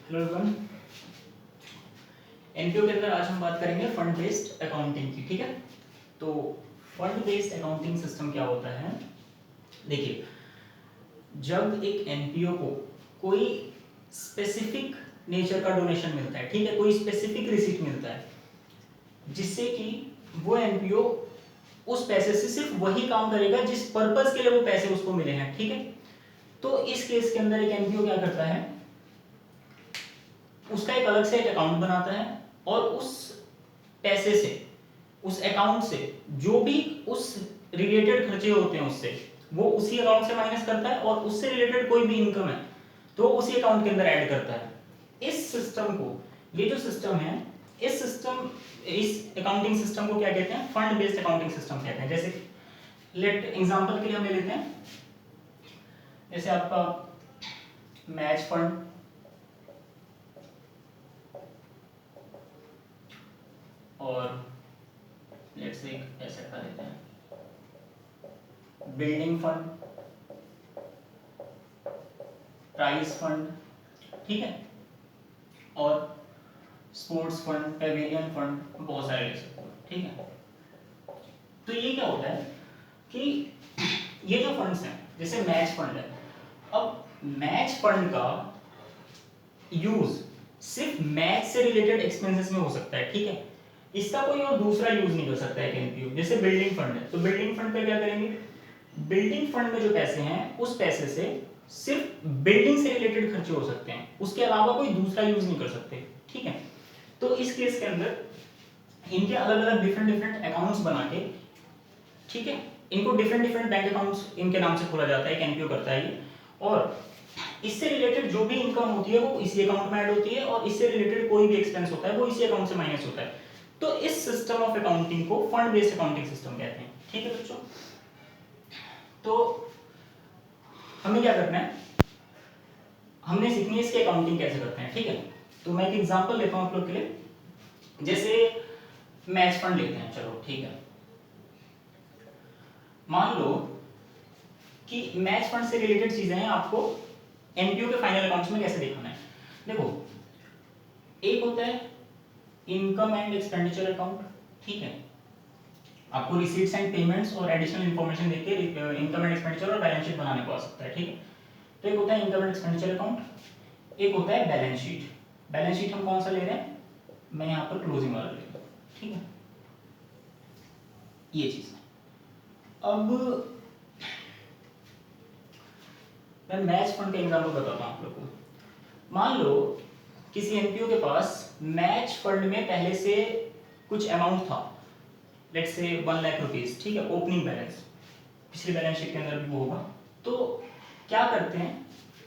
Hello everyone, NPO के अंदर आज हम बात करेंगे फंड बेस्ड अकाउंटिंग की। ठीक है, तो फंड बेस्ड अकाउंटिंग सिस्टम क्या होता है। देखिए, जब एक एनपीओ को कोई स्पेसिफिक नेचर का डोनेशन मिलता है, ठीक है, कोई स्पेसिफिक रिसीट मिलता है जिससे कि वो एनपीओ उस पैसे से सिर्फ वही काम करेगा जिस पर्पस के लिए वो पैसे उसको मिले हैं। ठीक है, तो इस केस के अंदर एक एनपीओ क्या करता है, उसका एक अलग से एक अकाउंट बनाता है और उस पैसे से, उस अकाउंट से जो भी उस रिलेटेड खर्चे होते हैं उससे वो उसी अकाउंट से माइनस करता है और उससे रिलेटेड कोई भी इनकम है तो उसी अकाउंट के अंदर ऐड करता है। इस सिस्टम को, ये जो सिस्टम है, इस अकाउंटिंग सिस्टम को क्या कहते हैं, फंड बेस्ड अकाउंटिंग सिस्टम कहते हैं। जैसे लेट एग्जांपल के लिए हम ले लेते हैं, जैसे आपका मैच फंड और लेट्स से ऐसे कर लेते हैं बिल्डिंग फंड, प्राइज फंड, ठीक है, और स्पोर्ट्स फंड, पेविलियन फंड, बहुत सारे ले सकते हो। ठीक है, तो ये क्या होता है कि ये जो फंड्स हैं, जैसे मैच फंड है, अब मैच फंड का यूज सिर्फ मैच से रिलेटेड एक्सपेंसेस में हो सकता है। ठीक है, इसका कोई और दूसरा यूज नहीं कर सकता है एनपीओ। जैसे बिल्डिंग फंड है, तो बिल्डिंग फंड पे क्या करेंगे, बिल्डिंग फंड में जो पैसे हैं उस पैसे से सिर्फ बिल्डिंग से रिलेटेड खर्चे हो सकते हैं, उसके अलावा कोई दूसरा यूज नहीं कर सकते। ठीक है, तो इस केस के अंदर इनके अलग अलग डिफरेंट अकाउंट्स बना के, ठीक है, इनको डिफरेंट बैंक अकाउंट्स इनके नाम से खोला जाता है, एक एनपीओ करता है ये, और इससे रिलेटेड जो भी इनकम होती है वो इसी अकाउंट में ऐड होती है और इससे रिलेटेड कोई भी एक्सपेंस होता है वो इसी अकाउंट से माइनस होता है। तो इस सिस्टम ऑफ अकाउंटिंग को फंड बेस्ड अकाउंटिंग सिस्टम कहते हैं। ठीक है बच्चों, तो हमें क्या करना है, हमने सीखनी है इसकी अकाउंटिंग कैसे करते हैं। ठीक है, तो मैं एक एग्जांपल लेता हूं आप लोग के लिए, जैसे मैच फंड लेते हैं। चलो ठीक है, मान लो कि मैच फंड से रिलेटेड चीजें हैं, आपको एनपीओ के फाइनल अकाउंट्स में कैसे दिखाना है। देखो, एक होता है इनकम एंड एक्सपेंडिचर अकाउंट, ठीक है, आपको रिसीट्स एंड पेमेंट्स और एडिशनल इंफॉर्मेशन देके इनकम एंड एक्सपेंडिचर और बैलेंस शीट बनाने को आ सकता है। ठीक है, तो एक होता है इनकम एंड एक्सपेंडिचर अकाउंट, एक होता है बैलेंस शीट। बैलेंस शीट हम कौन सा ले रहे हैं, मैं यहाँ पर क्लोजिंग वाला ले रहा हूँ। ठीक है, ये चीज है। अब मैं मैच फंड का एग्जांपल बताता हूँ आप लोग को। मान लो किसी एनपीओ के पास मैच फंड में पहले से कुछ अमाउंट था, लेट्स से 1 लाख रुपीस, ठीक है, ओपनिंग बैलेंस, पिछले बैलेंस शीट के अंदर भी वो होगा। तो क्या करते हैं,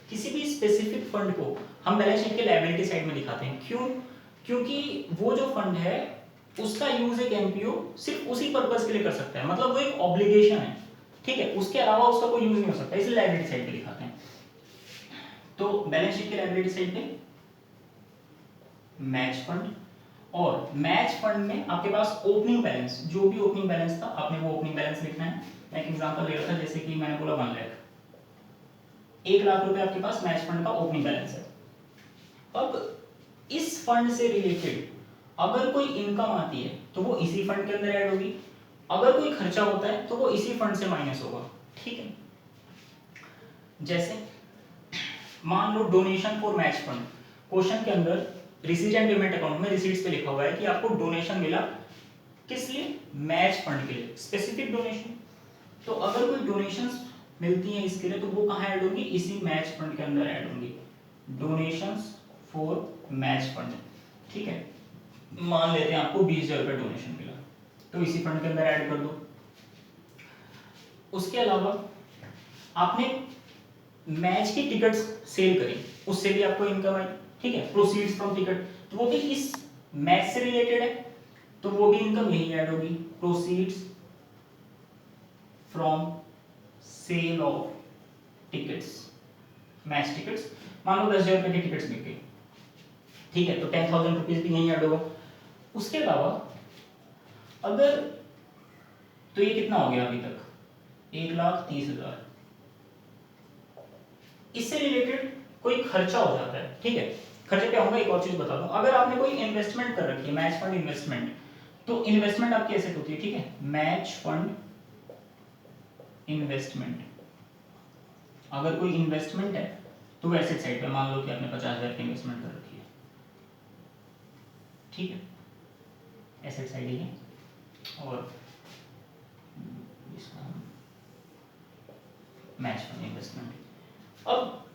किसी भी स्पेसिफिक फंड को हम बैलेंस शीट के लायबिलिटी साइड में दिखाते हैं। क्यों, क्योंकि वो जो फंड है उसका यूज एक एनपीओ सिर्फ उसी पर्पस के लिए कर सकता है, मतलब वो एक ऑब्लिगेशन है। ठीक है, उसके अलावा उसका कोई यूज नहीं हो सकता, इसलिए लायबिलिटी साइड पे दिखाते हैं। तो बैलेंस शीट के लायबिलिटी साइड पे मैच फंड, और मैच फंड में आपके पास ओपनिंग बैलेंस, जो भी ओपनिंग बैलेंस था आपने वो ओपनिंग बैलेंस लिखना है। मैं एक एग्जांपल ले रहा था, जैसे कि मैंने बोला 1 लाख, 1 लाख रुपए आपके पास मैच फंड का ओपनिंग बैलेंस है। अब इस फंड से रिलेटेड अगर कोई इनकम आती है तो वो इसी फंड के अंदर ऐड होगी, अगर कोई खर्चा होता है तो वो इसी फंड से माइनस होगा। ठीक है, जैसे मान लो donation for match fund, question के अंदर रिसीट एंड पेमेंट अकाउंट में रिसीट्स पे लिखा हुआ है कि आपको डोनेशन मिला, किस लिए, मैच फंड के लिए, स्पेसिफिक डोनेशन। तो अगर कोई डोनेशंस मिलती हैं इसके लिए तो वो कहाँ ऐड होंगी, इसी मैच फंड के अंदर ऐड होंगी, डोनेशंस फॉर मैच फंड। ठीक है, मान लेते हैं आपको 20,000 रुपये डोनेशन मिला तो इसी फंड के अंदर ऐड कर दो। उसके अलावा आपने मैच की टिकट्स सेल करी, उससे भी आपको इनकम आई। ठीक है, प्रोसीड्स फ्रॉम टिकट, तो वो भी इस मैच से रिलेटेड है तो वो भी इनकम यही ऐड होगी, proceeds from sale of tickets, match tickets. मान लो 10,000 रुपए की टिकट्स बिक गई, ठीक है, तो 10,000 रुपीज भी यही ऐड होगा। उसके अलावा अगर, तो ये कितना हो गया अभी तक, 1,30,000। इससे रिलेटेड कोई खर्चा हो जाता है, ठीक है, खर्चे क्या होंगे, एक और चीज बता दूं, अगर आपने कोई इन्वेस्टमेंट कर रखी है, मैच फंड इन्वेस्टमेंट, तो इन्वेस्टमेंट आपकी एसेट होती है, ठीक है, मैच फंड इन्वेस्टमेंट। अगर कोई इन्वेस्टमेंट है तो वो एसेट साइड पे, मान लो कि आपने 50,000 की इन्वेस्टमेंट कर रखी है, ठीक है, एसेट साइड ही है। और इसका मैच फंड इन्वेस्टमेंट। अब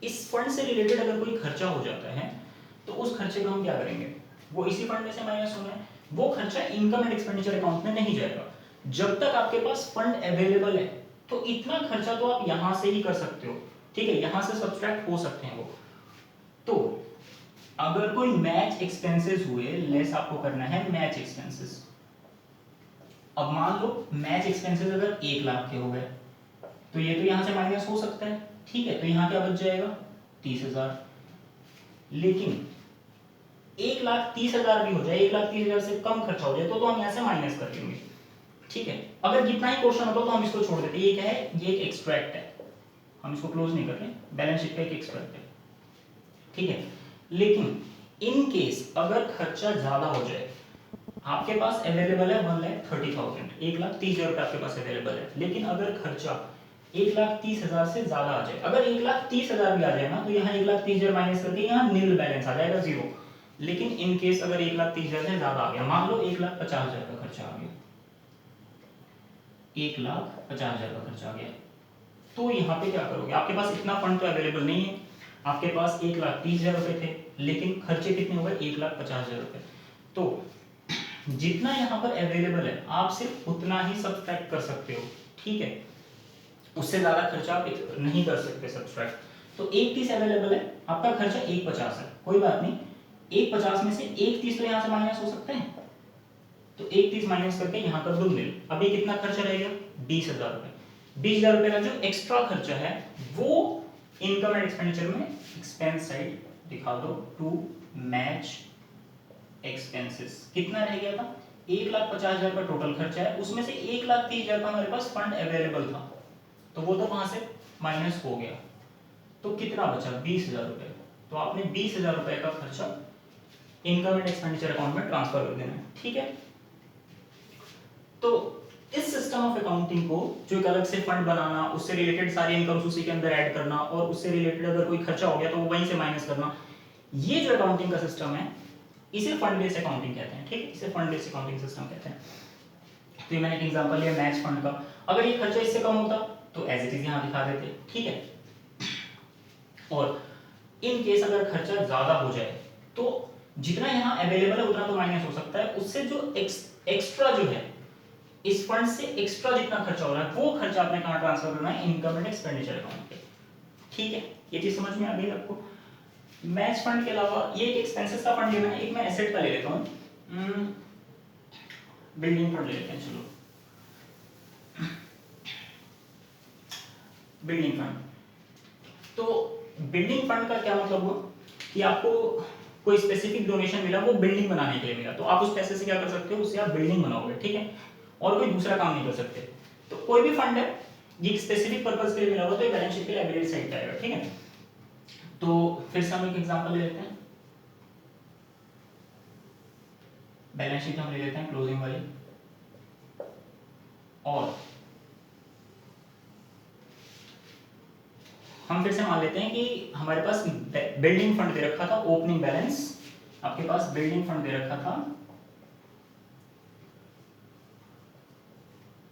इस फंड से रिलेटेड अगर कोई खर्चा हो जाता है तो उस खर्चे को हम क्या करेंगे, वो इसी फंड में से माइनस होना है। वो खर्चा इनकम एंड एक्सपेंडिचर अकाउंट में नहीं जाएगा। जब तक आपके पास फंड अवेलेबल है तो इतना खर्चा तो आप यहां से ही कर सकते हो, ठीक है, यहां से सब्सट्रैक्ट हो सकते हैं वो। तो अगर कोई मैच एक्सपेंसेस हुए, लेस आपको करना है मैच एक्सपेंसेस। अब मान लो मैच एक्सपेंसेस अगर 1 लाख के हो गए तो ये तो यहां से माइनस हो सकता है, ठीक है, तो यहां क्या बच जाएगा 30,000। लेकिन 1,30,000 भी हो जाए, 1,30,000 से कम खर्चा हो जाए तो हम यहां से माइनस कर लेंगे, ठीक है। अगर जितना ही क्वेश्चन होता तो हम इसको छोड़ देते, ये क्या है, ये एक एक्सट्रैक्ट है, हम इसको क्लोज नहीं कर रहे, बैलेंस शीट का एक एक्सट्रैक्ट है, ठीक है। लेकिन इन केस अगर खर्चा ज्यादा हो जाए, आपके पास अवेलेबल है 1,30,000, 1,30,000 रुपए आपके पास अवेलेबल है, लेकिन अगर खर्चा 1,30,000 से ज्यादा आ जाए, अगर 1,30,000 भी आ जाए ना तो यहाँ 1,30,000 माइनस करके यहाँ नील बैलेंस आ जाएगा, जीरो। लेकिन इन केस अगर 1,30,000 से ज्यादा आ गया, मान लो 1,50,000 का खर्चा आ गया, 1,50,000 का खर्चा आ गया, तो यहाँ पे क्या करोगे, आपके पास इतना फंड तो अवेलेबल नहीं है, आपके पास 1,30,000 रुपए थे, लेकिन खर्चे कितने हो गए 1,50,000 रुपए। तो जितना यहाँ पर अवेलेबल है आप सिर्फ उतना ही सब्ट्रैक्ट कर सकते हो, ठीक है, उससे ज्यादा खर्चा आप नहीं कर सकते सब्ट्रैक्ट। तो 1,30 अवेलेबल है, आपका खर्चा 1,50 है, कोई बात नहीं, 1,50 में से 1,30 तो यहाँ से माइनस हो सकते हैं, तो 1,30 माइनस करके यहाँ कर दो नील। अभी कितना खर्चा रहेगा 20,000 रुपए। 20,000 रुपए का जो एक्स्ट्रा खर्चा है वो इनकम एंड एक्सपेंडिचर में एक्सपेंस साइड दिखा दो, टू मैच एक्सपेंसेस। कितना रह गया था 1,50,000 का टोटल खर्चा है, उसमें से 1,30,000 का हमारे पास फंड अवेलेबल था, तो वो तो वहां से माइनस हो गया, तो कितना बचा 20,000 रुपए। तो आपने 20,000 रुपए का खर्चा इनकम एंड एक्सपेंडिचर अकाउंट में ट्रांसफर कर देना है, ठीक है। तो इस सिस्टम ऑफ अकाउंटिंग को, जो एक अलग से फंड बनाना, उससे रिलेटेड सारी इनकम्स उसी के अंदर ऐड करना, और उससे रिलेटेड अगर कोई खर्चा हो गया तो वो वहीं से माइनस करना, ये जो अकाउंटिंग का सिस्टम है इसे फंड बेस्ड अकाउंटिंग कहते हैं, ठीक है, इसे फंड बेस्ड अकाउंटिंग सिस्टम कहते हैं। तो ये मैंने एक एग्जांपल लिया मैच फंड का, अगर ये खर्चा इससे कम होता तो एज इट इज यहां दिखा देते, ठीक है। और इन केस अगर खर्चा ज्यादा हो जाए तो जितना यहां अवेलेबल है उतना तो माइनस हो सकता है, उससे जो एक्स्ट्रा जो है, इस फंड से एक्स्ट्रा जितना खर्चा हो रहा है वो खर्चा आपने कहां ट्रांसफर करना है, इनकम एंड एक्सपेंडिचर अकाउंट पे, ठीक है। ये चीज समझ में आ गई आपको। मैच फंड के अलावा ये एक एक्सपेंसेस का फंड लेना है, एक मैं एसेट का ले लेता हूं, बिल्डिंग फंड ले लेते हैं, चलो बिल्डिंग फंड। तो बिल्डिंग फंड का क्या मतलब हुआ कि आपको कोई स्पेसिफिक डोनेशन मिला, वो बिल्डिंग बनाने के लिए मिला, तो आप उस पैसे से क्या कर सकते हो, उससे आप बिल्डिंग बनाओगे, ठीक है, और कोई दूसरा काम नहीं कर सकते। तो कोई भी फंड है ये स्पेसिफिक पर्पस के लिए मिला हुआ तो ये बैलेंस शीट के लायबिलिटी साइड पे आएगा, ठीक है। तो फिर से हम एक एग्जांपल ले लेते हैं, बैलेंस शीट हम ले लेते हैं क्लोजिंग वाली, और हम फिर से मान लेते हैं कि हमारे पास बिल्डिंग फंड दे रखा था, ओपनिंग बैलेंस, आपके पास बिल्डिंग फंड दे रखा था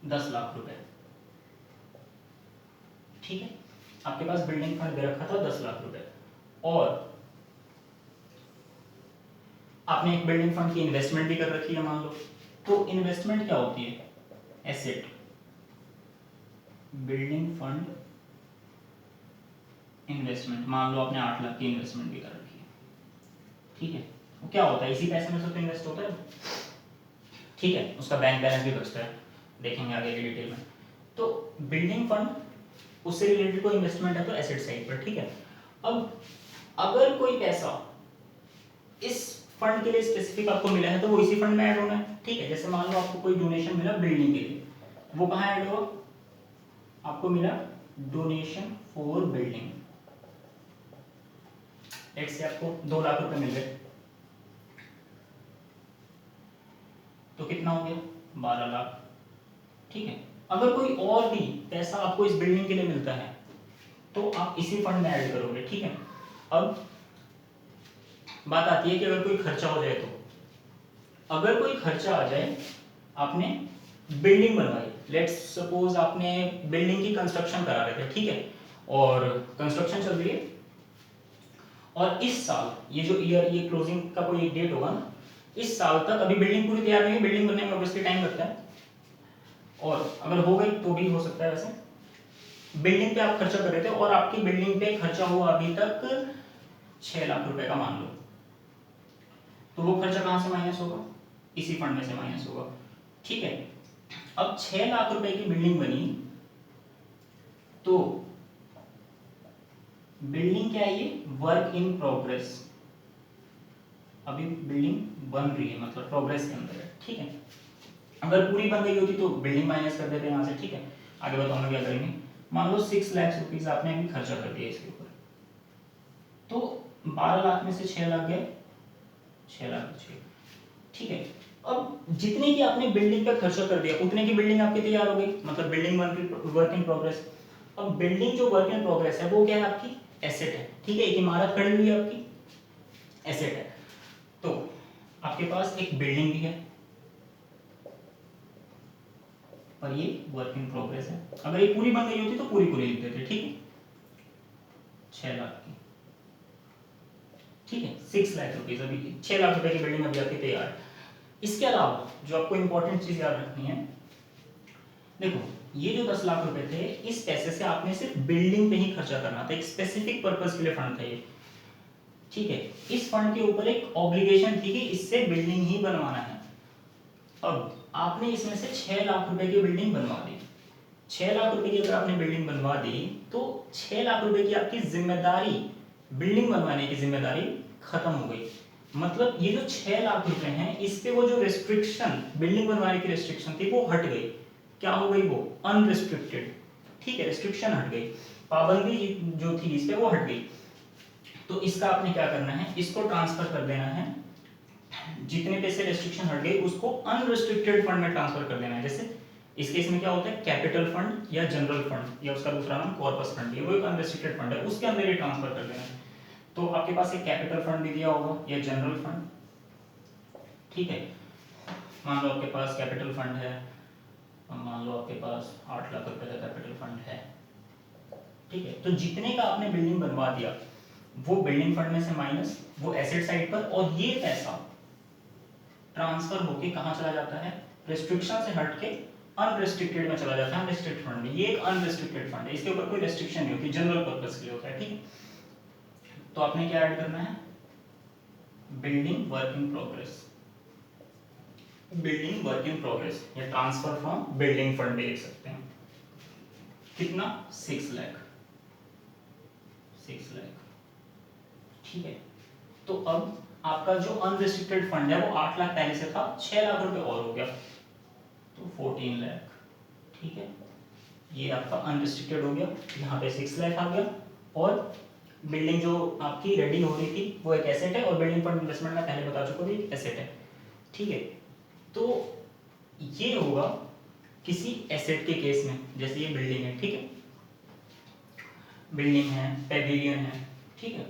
10 लाख रुपए, ठीक है, आपके पास बिल्डिंग फंड दे रखा था 10 लाख रुपए, और आपने एक बिल्डिंग फंड की इन्वेस्टमेंट भी कर रखी है मान लो। तो इन्वेस्टमेंट क्या होती है, एसेट, बिल्डिंग फंड इन्वेस्टमेंट, मान लो आपने 8 लाख की इन्वेस्टमेंट भी कर रखी है, ठीक है, वो क्या होता है, इसी पैसे में से तो इन्वेस्ट होता है, ठीक है, उसका बैंक बैलेंस भी बचता है, देखेंगे आगे की डिटेल में। तो बिल्डिंग फंड उससे रिलेटेड कोई इन्वेस्टमेंट है तो एसेट साइड पर, ठीक है। अब अगर कोई पैसा इस फंड के लिए स्पेसिफिक आपको मिला है तो वो इसी फंड में ऐड होना है, ठीक है। जैसे मान लो आपको कोई डोनेशन मिला बिल्डिंग के लिए, वो कहाँ ऐड हुआ, आपको मिला donation for building, let's say आपको 2 लाख रुपए मिल गए, तो कितना हो गया 12 लाख। ठीक है, अगर कोई और भी पैसा आपको इस बिल्डिंग के लिए मिलता है तो आप इसी फंड में ऐड करोगे। ठीक है, अब बात आती है कि अगर कोई खर्चा हो जाए, तो अगर कोई खर्चा आ जाए, आपने बिल्डिंग बनवाई, लेट्स सपोज आपने बिल्डिंग की कंस्ट्रक्शन करा रहे थे, ठीक है, और कंस्ट्रक्शन चल रही है, और इस साल ये जो ईयर, ये क्लोजिंग का कोई डेट होगा ना, इस साल तक अभी बिल्डिंग पूरी तैयार नहीं है, बिल्डिंग बनने में ऑब्वियसली टाइम लगता है, और अगर हो गई तो भी हो सकता है। वैसे बिल्डिंग पे आप खर्चा कर रहे थे और आपकी बिल्डिंग पे खर्चा हुआ अभी तक 6 लाख रुपए का मान लो, तो वो खर्चा कहां से माइनस होगा, इसी फंड में से माइनस होगा। ठीक है, अब 6 लाख रुपए की बिल्डिंग बनी, तो बिल्डिंग क्या है, ये वर्क इन प्रोग्रेस, अभी बिल्डिंग बन रही है, मतलब प्रोग्रेस के अंदर है। ठीक है, अगर पूरी बन गई होती तो बिल्डिंग माइनस कर देते यहाँ से। ठीक है, आगे बताऊंगा क्या करेंगे। मान लो 6 लाख रुपीज आपने अभी खर्चा कर दिया इसके ऊपर, तो 12 लाख में से 6 लाख गए, 6 लाख बचे। ठीक है, अब जितने की आपने बिल्डिंग पे खर्चा कर दिया उतने की बिल्डिंग आपकी तैयार हो गई, मतलब बिल्डिंग वर्क इन प्रोग्रेस। अब बिल्डिंग जो वर्क इन प्रोग्रेस है वो क्या है, आपकी एसेट है। ठीक है, एक इमारत खड़ी हुई है, आपकी एसेट है, तो आपके पास एक बिल्डिंग भी है और ये वर्क इन प्रोग्रेस है। अगर ये पूरी बन गई होती तो पूरी पूरी लिख देते। ठीक है, 6 लाख की, ठीक है, 6 लाख रुपीज, अभी 6 लाख रुपए की बिल्डिंग अभी आपकी तैयार है। इसके अलावा जो आपको इंपॉर्टेंट चीज याद रखनी है, देखो ये जो 10 लाख रुपए थे, इस पैसे से आपने सिर्फ बिल्डिंग पे ही खर्चा करना था, एक स्पेसिफिक पर्पस के लिए फंड था ये। ठीक है, इस फंड के ऊपर एक ऑब्लिगेशन थी कि इससे बिल्डिंग ही बनवाना है। अब आपने इसमें से 6 लाख रुपए की बिल्डिंग बनवा दी। 6 लाख रुपए की अगर आपने बिल्डिंग बनवा दी तो 6 लाख रुपए की आपकी जिम्मेदारी, बिल्डिंग बनवाने की जिम्मेदारी खत्म हो गई। मतलब ये जो 6 लाख रुपए हैं, इस पे वो जो रिस्ट्रिक्शन, बिल्डिंग बनवाने की रिस्ट्रिक्शन थी वो हट गई। क्या हो गई, वो अनरिस्ट्रिक्टेड। ठीक है, रिस्ट्रिक्शन हट गई, पाबंदी जो थी इस पे वो हट गई। तो इसका आपने क्या करना है, इसको ट्रांसफर कर देना है, जितने पैसे रेस्ट्रिक्शन हट गई उसको अनरिस्ट्रिक्टेड फंड में ट्रांसफर कर देना है। जैसे इस केस में क्या होता है, कैपिटल फंड या जनरल फंड या उसका दूसरा नाम कॉर्पस फंड, ये वो एक अनरिस्ट्रिक्टेड फंड है, उसके अंदर ही ट्रांसफर कर देना है। तो आपके पास एक कैपिटल फंड भी दिया होगा या जनरल फंड। ठीक है, मान लो आपके पास कैपिटल फंड है, मान लो आपके पास 8 लाख रुपए का कैपिटल फंड है। ठीक है, तो जितने का आपने बिल्डिंग बनवा दिया वो बिल्डिंग फंड में से माइनस, वो एसेट साइड पर, और ये पैसा ट्रांसफर होके कहां चला जाता है, रिस्ट्रिक्शन से हट के अनरिस्ट्रिक्टेड में चला जाता है, अनरिस्ट्रिक्टेड फंड में। ये एक अनरिस्ट्रिक्टेड फंड है, इसके ऊपर कोई रिस्ट्रिक्शन नहीं होती, जनरल पर्पस के लिए होता है। ठीक है, तो आपने क्या ऐड करना है, building work in progress, building work in progress या ट्रांसफर फ्रॉम बिल्डिंग फंड भी लिख सकते हैं। कितना, 6 लाख, 6 लाख। ठीक है, तो अब आपका जो अनरिस्ट्रिक्टेड फंड है वो 8 लाख पहले से था, 6 लाख रुपए और हो गया, तो 14 लाख। ठीक है, ये आपका अनरिस्ट्रिक्टेड हो गया, यहाँ पे 6 लाख आ गया, और बिल्डिंग जो आपकी रेडी हो रही थी वो एक एसेट है, और बिल्डिंग फंड इन्वेस्टमेंट में पहले बता चुका भी एसेट है। ठीक है, तो ये होगा किसी एसेट के केस में, जैसे ये बिल्डिंग है। ठीक है, बिल्डिंग है, पेविलियन है, ठीक है,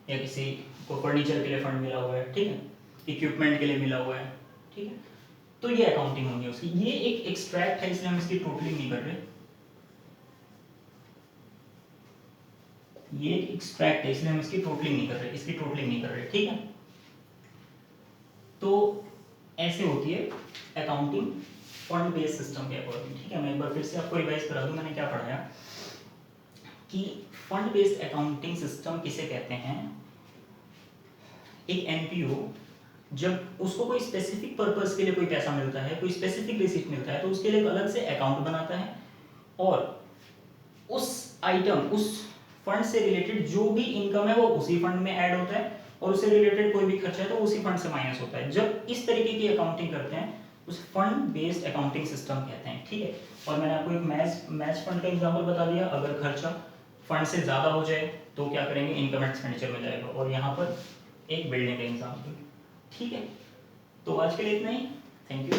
या किसी को फर्नीचर के लिए फंड मिला हुआ है, ठीक है, इक्विपमेंट के लिए मिला हुआ है। ठीक है, तो ये अकाउंटिंग होगी उसकी। ये एक एक्सट्रैक्ट है, इसलिए हम इसकी टोटलिंग नहीं कर रहे, ये एक एक्सट्रैक्ट है इसलिए हम इसकी टोटलिंग नहीं कर रहे, इसकी टोटलिंग नहीं कर रहे। ठीक है, तो ऐसे होती है अकाउंटिंग फंड बेस्ड सिस्टम के अकॉर्डिंग। ठीक है, मैं एक बार फिर से आपको रिवाइज करा दूं, मैंने क्या पढ़ाया कि फंड बेस्ड अकाउंटिंग सिस्टम किसे कहते हैं, एक एनपीओ जब उसको कोई स्पेसिफिक पर्पस के लिए कोई पैसा मिलता है, कोई स्पेसिफिक रिसीट मिलता है, तो उसके लिए एक अलग से अकाउंट बनाता है, और उस आइटम, उस फंड से रिलेटेड जो भी इनकम है वो उसी फंड में ऐड होता है, और उससे रिलेटेड कोई भी खर्चा है तो उसी फंड से माइनस होता है। जब इस तरीके की अकाउंटिंग करते हैं उस फंड बेस्ड अकाउंटिंग सिस्टम कहते हैं। ठीक है, और मैंने आपको एक मैच फंड का एग्जांपल बता दिया, अगर खर्चा फंड से ज़्यादा हो जाए तो क्या करेंगे, इनकम एक्सपेंडिचर में जाएगा, और यहाँ पर एक बिल्डिंग है एग्जाम्पल। ठीक है, तो आज के लिए इतना ही। Thank you.